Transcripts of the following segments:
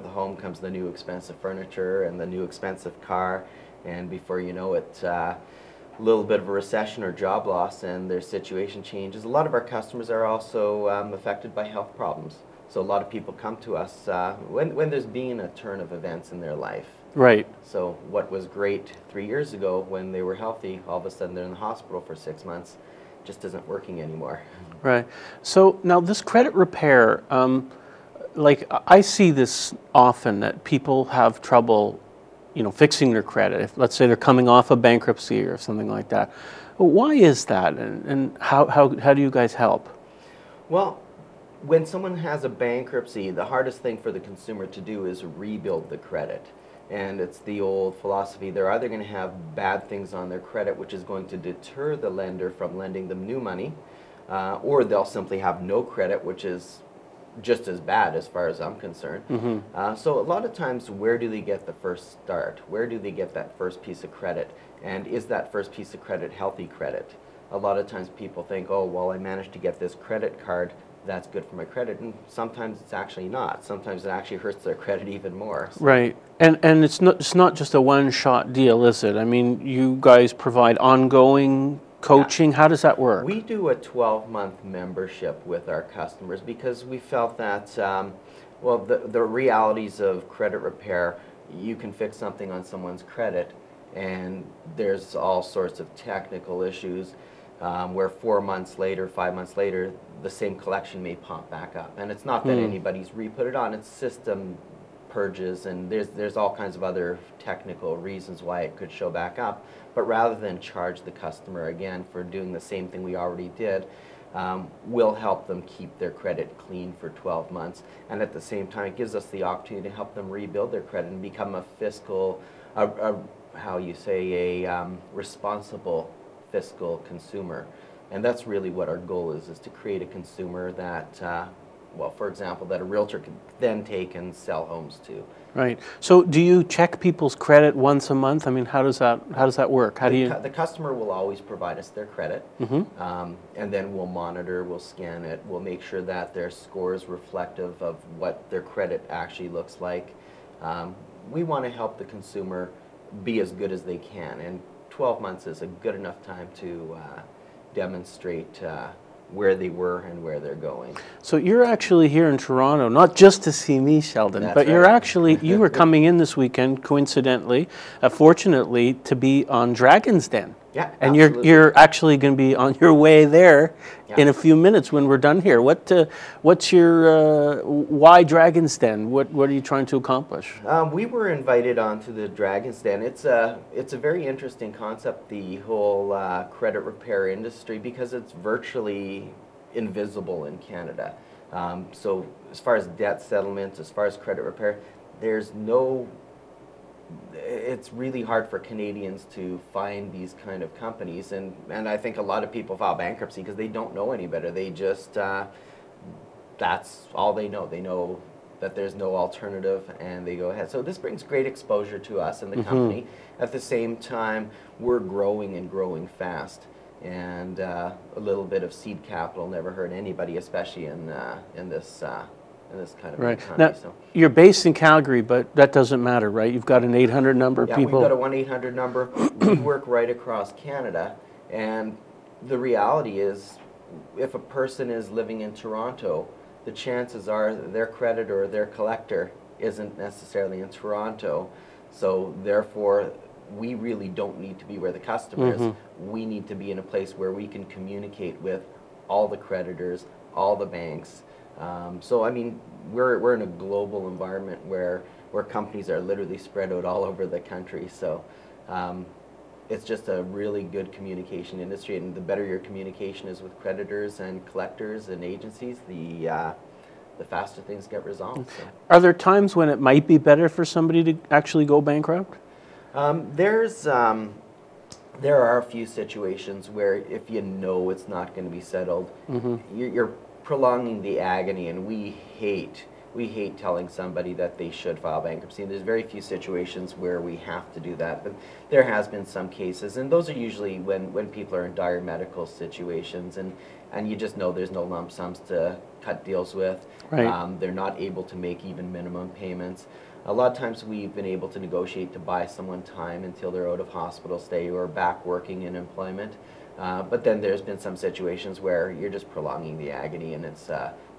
the home comes the new expensive furniture and the new expensive car, and before you know it, a little bit of a recession or job loss and their situation changes. A lot of our customers are also affected by health problems. So a lot of people come to us when there's been a turn of events in their life. Right. So what was great 3 years ago when they were healthy, all of a sudden they're in the hospital for 6 months, just isn't working anymore. Right. So now this credit repair, like I see this often, that people have trouble, fixing their credit. If, let's say they're coming off a bankruptcy or something like that. Well, why is that, and how do you guys help? Well, when someone has a bankruptcy, the hardest thing for the consumer to do is rebuild the credit. And it's the old philosophy, they're either going to have bad things on their credit, which is going to deter the lender from lending them new money, or they'll simply have no credit, which is just as bad as far as I'm concerned. So a lot of times, where do they get the first start? Where do they get that first piece of credit? And is that first piece of credit healthy credit? A lot of times people think, oh, well, I managed to get this credit card, that's good for my credit, and sometimes it's actually not. Sometimes it actually hurts their credit even more. So. Right, and it's not just a one-shot deal, is it? I mean, you guys provide ongoing coaching. Yeah. How does that work? We do a 12-month membership with our customers because we felt that, well, the realities of credit repair, you can fix something on someone's credit, and there's all sorts of technical issues where 4 months later, 5 months later, the same collection may pop back up. And it's not that anybody's re-put it on, it's system purges, and there's all kinds of other technical reasons why it could show back up. But rather than charge the customer again for doing the same thing we already did, we'll help them keep their credit clean for 12 months. And at the same time, it gives us the opportunity to help them rebuild their credit and become a fiscal, how you say, a responsible fiscal consumer. And that's really what our goal is to create a consumer that, well, for example, that a realtor could then take and sell homes to. Right. So do you check people's credit once a month? I mean, how does that work? How do you? The customer will always provide us their credit, and then we'll monitor, we'll scan it, we'll make sure that their score is reflective of what their credit actually looks like. We want to help the consumer be as good as they can, and 12 months is a good enough time to demonstrate where they were and where they're going. So you're actually here in Toronto, not just to see me, Sheldon, That's but right. you're actually, you were coming in this weekend, coincidentally, fortunately, to be on Dragon's Den. Yeah, and absolutely. you're actually going to be on your way there in Yeah. a few minutes when we're done here. What's your why Dragon's Den? What are you trying to accomplish? We were invited onto the Dragon's Den. It's a very interesting concept, the whole credit repair industry, because it's virtually invisible in Canada. So as far as debt settlement, as far as credit repair, it's really hard for Canadians to find these kind of companies, and I think a lot of people file bankruptcy because they don't know any better. They just, that's all they know. They know that there's no alternative, and they go ahead. So this brings great exposure to us and the company. At the same time, we're growing and growing fast, and a little bit of seed capital never hurt anybody, especially in this kind of Right. economy. Now, so. you're based in Calgary, but that doesn't matter, right? You've got an 800 number. Yeah, people. we've got a 1-800 number. We work right across Canada, and the reality is, if a person is living in Toronto, the chances are their creditor or their collector isn't necessarily in Toronto, so therefore we really don't need to be where the customer is. We need to be in a place where we can communicate with all the creditors, all the banks. So I mean, we're in a global environment where companies are literally spread out all over the country. So it's just a really good communication industry, and the better your communication is with creditors and collectors and agencies, the faster things get resolved. So. Are there times when it might be better for somebody to actually go bankrupt? There are a few situations where if you know it's not going to be settled, you're prolonging the agony, and we hate we hate telling somebody that they should file bankruptcy. And there's very few situations where we have to do that, but there has been some cases, and those are usually when people are in dire medical situations, and you just know there's no lump sums to cut deals with. Right. They're not able to make even minimum payments. A lot of times we've been able to negotiate to buy someone time until they're out of hospital stay or back working in employment. But then there's been some situations where you're just prolonging the agony, and it's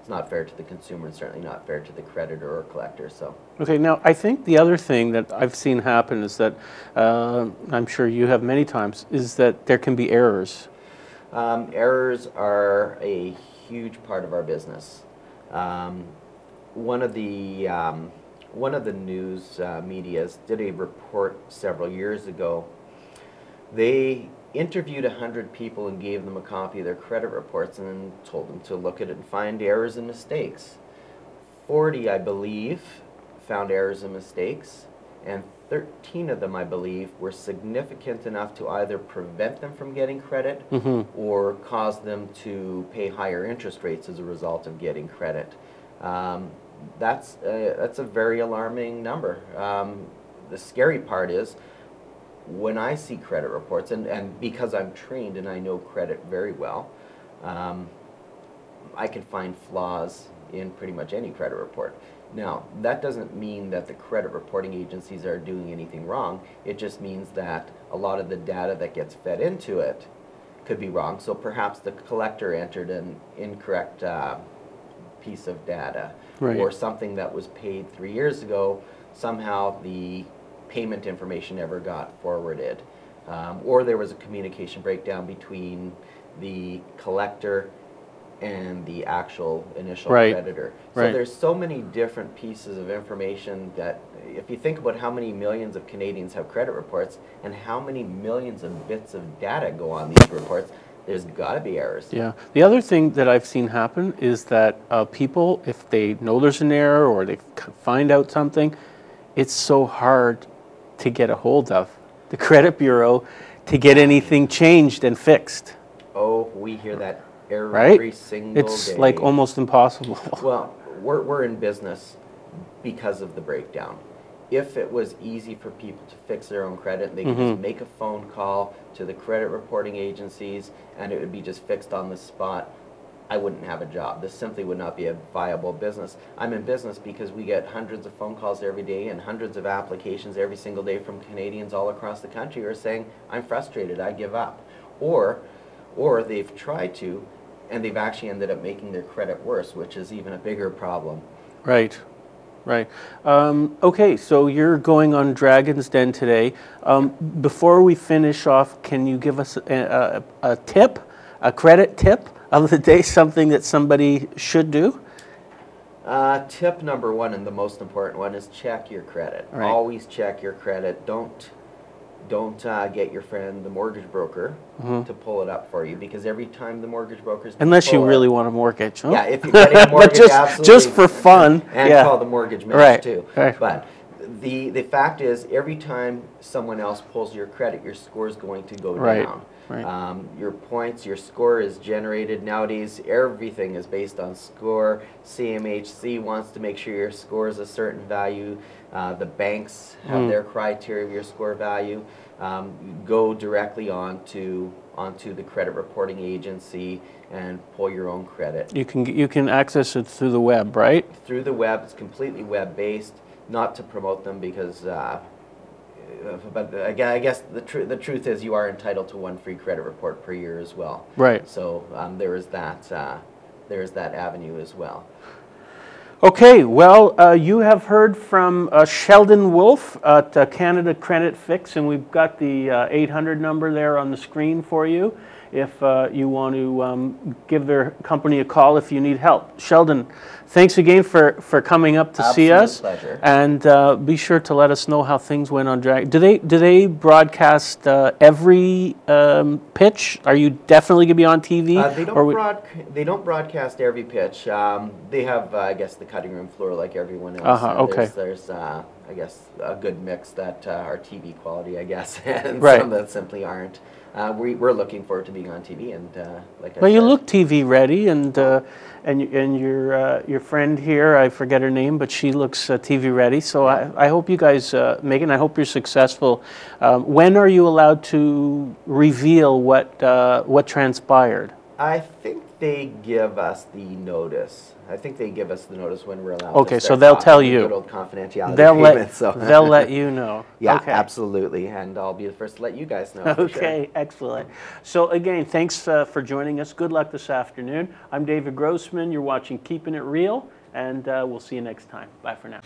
not fair to the consumer and certainly not fair to the creditor or collector. So. Okay, now I think the other thing that I've seen happen is that, I'm sure you have many times, is that there can be errors. Errors are a huge part of our business. One of the news medias did a report several years ago. They interviewed 100 people and gave them a copy of their credit reports and then told them to look at it and find errors and mistakes. 40, I believe, found errors and mistakes, and 13 of them, I believe, were significant enough to either prevent them from getting credit or cause them to pay higher interest rates as a result of getting credit. That's a very alarming number. The scary part is when I see credit reports, and because I'm trained and I know credit very well, I can find flaws in pretty much any credit report. Now, that doesn't mean that the credit reporting agencies are doing anything wrong. It just means that a lot of the data that gets fed into it could be wrong. So perhaps the collector entered an incorrect piece of data, or something that was paid 3 years ago, somehow the payment information never got forwarded, or there was a communication breakdown between the collector and the actual initial creditor. So there's so many different pieces of information that if you think about how many millions of Canadians have credit reports and how many millions of bits of data go on these reports, there's got to be errors. Yeah. The other thing that I've seen happen is that people, if they know there's an error or they find out something, it's so hard to get a hold of the credit bureau to get anything changed and fixed. Oh, we hear that every single day. It's like almost impossible. Well, we're in business because of the breakdown. If it was easy for people to fix their own credit, they could just make a phone call to the credit reporting agencies and it would be just fixed on the spot, I wouldn't have a job. This simply would not be a viable business. I'm in business because we get hundreds of phone calls every day and hundreds of applications every single day from Canadians all across the country who are saying, I'm frustrated, I give up. Or they've tried to, and they've actually ended up making their credit worse, which is even a bigger problem. Right. Okay, so you're going on Dragon's Den today. Before we finish off, can you give us a tip, a credit tip of the day, something that somebody should do? Tip number one, and the most important one, is check your credit. Always check your credit. Don't get your friend, the mortgage broker, to pull it up for you, because every time the mortgage brokers unless you really want a mortgage, huh? Yeah, if you're getting a mortgage, but absolutely. just for fun, and call the mortgage man too. Right. But the fact is, every time someone else pulls your credit, your score is going to go down. Your points, your score is generated. Nowadays, everything is based on score. CMHC wants to make sure your score is a certain value. The banks have their criteria of your score value. Go directly onto the credit reporting agency and pull your own credit. You can access it through the web, right? Through the web. It's completely web-based. Not to promote them because, but again, I guess the truth is you are entitled to one free credit report per year as well. Right. So there is that avenue as well. Okay, well, you have heard from Sheldon Wolf at Canada Credit Fix, and we've got the 800 number there on the screen for you if you want to give their company a call if you need help. Sheldon, thanks again for coming up to see us. Pleasure. And be sure to let us know how things went on Dragon. Do they broadcast every pitch? Are you definitely going to be on TV? They don't broadcast every pitch. They have, I guess, the cutting room floor like everyone else. Okay. There's I guess, a good mix that are TV quality, I guess, and Right. some that simply aren't. We're looking forward to being on TV, and like I Well, you said, look TV ready, and your friend here, I forget her name, but she looks TV ready. So I hope you guys make it, and I hope you're successful. When are you allowed to reveal what transpired? I think they give us the notice. I think they give us the notice when we're allowed Okay, to so start they'll talking, tell the you. good old confidentiality They'll agreement, so. they'll let you know. Yeah, Okay. absolutely, and I'll be the first to let you guys know. For sure. Okay, excellent. So again, thanks for joining us. Good luck this afternoon. I'm David Grossman. You're watching Keeping It Real, and we'll see you next time. Bye for now.